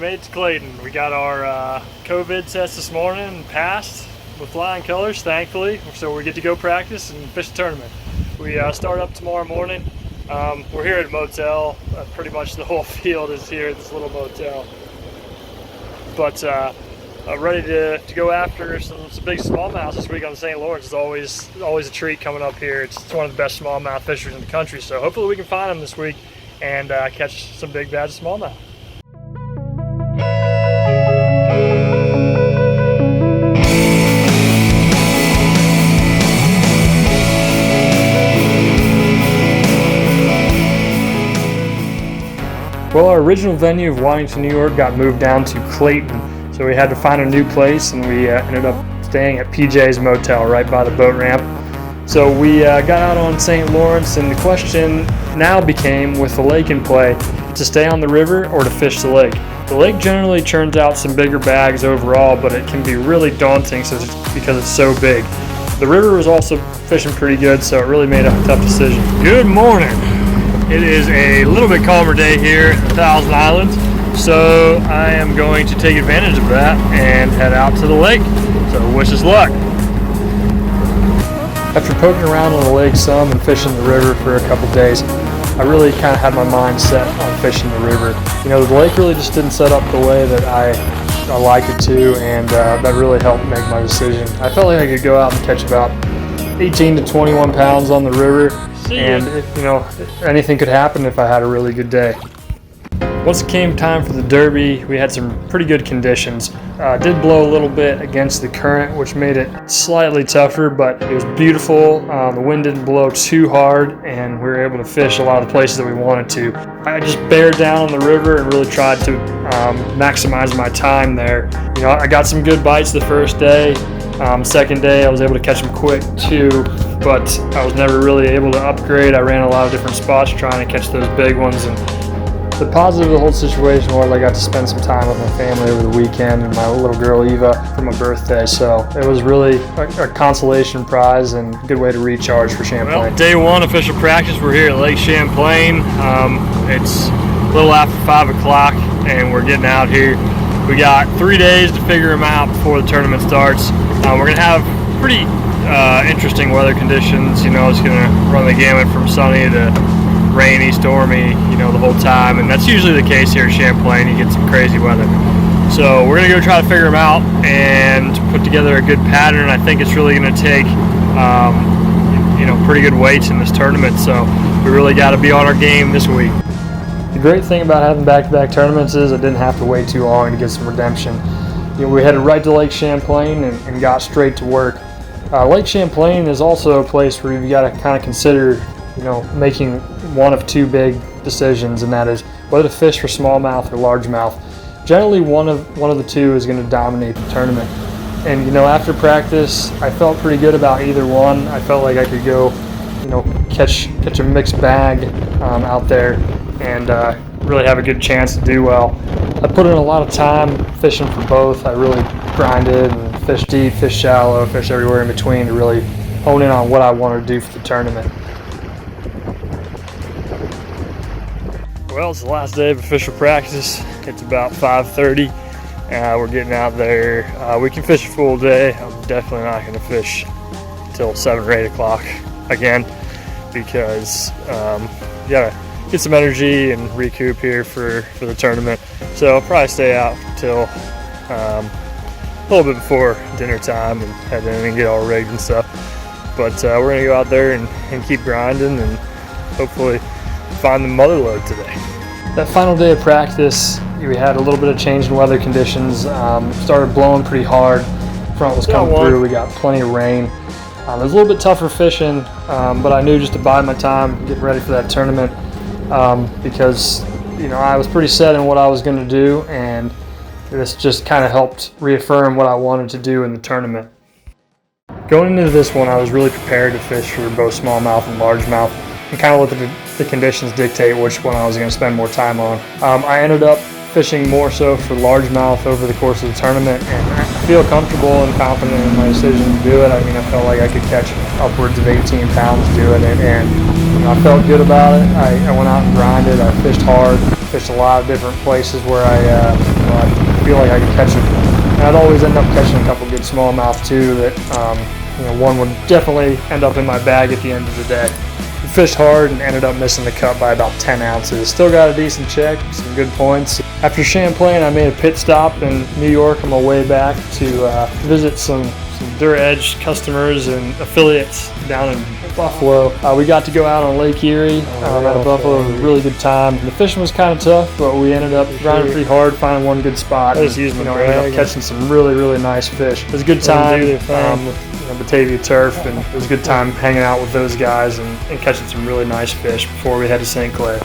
made it to Clayton. We got our COVID test this morning and passed with flying colors, thankfully. So we get to go practice and fish the tournament. We start up tomorrow morning. We're here at a motel. Pretty much the whole field is here at this little motel. But ready to go after some big smallmouth this week on the St. Lawrence. It's always a treat coming up here. It's one of the best smallmouth fishers in the country. So hopefully we can find them this week and catch some big bad smallmouth. Well, our original venue of Waddington, New York got moved down to Clayton, so we had to find a new place, and we ended up staying at PJ's Motel right by the boat ramp. So we got out on St. Lawrence, and the question now became, with the lake in play, to stay on the river or to fish the lake. The lake generally churns out some bigger bags overall, but it can be really daunting because it's so big. The river was also fishing pretty good, so it really made a tough decision. Good morning. It is a little bit calmer day here at Thousand Islands, so I am going to take advantage of that and head out to the lake. So wish us luck. After poking around on the lake some and fishing the river for a couple days, I really kind of had my mind set on fishing the river. You know, the lake really just didn't set up the way that I like it to, and that really helped make my decision. I felt like I could go out and catch about 18 to 21 pounds on the river, and anything could happen if I had a really good day. Once it came time for the Derby, we had some pretty good conditions. It did blow a little bit against the current, which made it slightly tougher, but it was beautiful. The wind didn't blow too hard, and we were able to fish a lot of the places that we wanted to. I just bared down on the river and really tried to maximize my time there. You know, I got some good bites the first day. Second day, I was able to catch them quick too, but I was never really able to upgrade. I ran a lot of different spots trying to catch those big ones, and the positive of the whole situation was I got to spend some time with my family over the weekend and my little girl Eva for my birthday, so it was really a consolation prize and a good way to recharge for Champlain. Well, day one official practice, we're here at Lake Champlain. It's a little after 5 o'clock and we're getting out here. We got 3 days to figure them out before the tournament starts. We're going to have pretty interesting weather conditions. You know, it's going to run the gamut from sunny to rainy, stormy, the whole time, and that's usually the case here at Champlain. You get some crazy weather. So we're going to go try to figure them out and put together a good pattern. I think it's really going to take pretty good weights in this tournament, so we really got to be on our game this week. The great thing about having back-to-back tournaments is I didn't have to wait too long to get some redemption. We headed right to Lake Champlain and got straight to work. Lake Champlain is also a place where you've got to kind of consider making one of two big decisions, and that is whether to fish for smallmouth or largemouth. Generally, one of the two is going to dominate the tournament. And after practice, I felt pretty good about either one. I felt like I could go, catch a mixed bag out there and really have a good chance to do well. I put in a lot of time fishing for both. I really grinded and fished deep, fished shallow, fished everywhere in between to really hone in on what I wanted to do for the tournament. Well, it's the last day of official practice. It's about 5:30. We're getting out there. We can fish a full day. I'm definitely not going to fish till 7 or 8 o'clock again because you gotta get some energy and recoup here for the tournament. So I'll probably stay out till a little bit before dinner time and head in and get all rigged and stuff. But we're going to go out there and keep grinding and hopefully find the mother lode today. That final day of practice, we had a little bit of change in weather conditions. Started blowing pretty hard. Front was coming through. We got plenty of rain. It was a little bit tougher fishing, but I knew just to bide my time, get ready for that tournament because I was pretty set in what I was going to do, and this just kind of helped reaffirm what I wanted to do in the tournament. Going into this one, I was really prepared to fish for both smallmouth and largemouth, and kind of let the conditions dictate which one I was going to spend more time on. I ended up fishing more so for largemouth over the course of the tournament, and I feel comfortable and confident in my decision to do it. I mean, I felt like I could catch upwards of 18 pounds doing it, and I felt good about it. I went out and grinded. I fished hard. fished a lot of different places where I feel like I could catch them. And I'd always end up catching a couple good smallmouth too that one would definitely end up in my bag at the end of the day. We fished hard and ended up missing the cut by about 10 ounces. Still got a decent check, some good points. After Champlain, I made a pit stop in New York on my way back to visit some Dura Edge customers and affiliates down in Buffalo. We got to go out on Lake Erie out of Buffalo. It was a really good time. The fishing was kind of tough, but we ended up grinding pretty hard, finding one good spot. Ended up catching some really nice fish. It was a good time with Batavia turf, and it was a good time hanging out with those guys and catching some really nice fish before we head to St. Clair.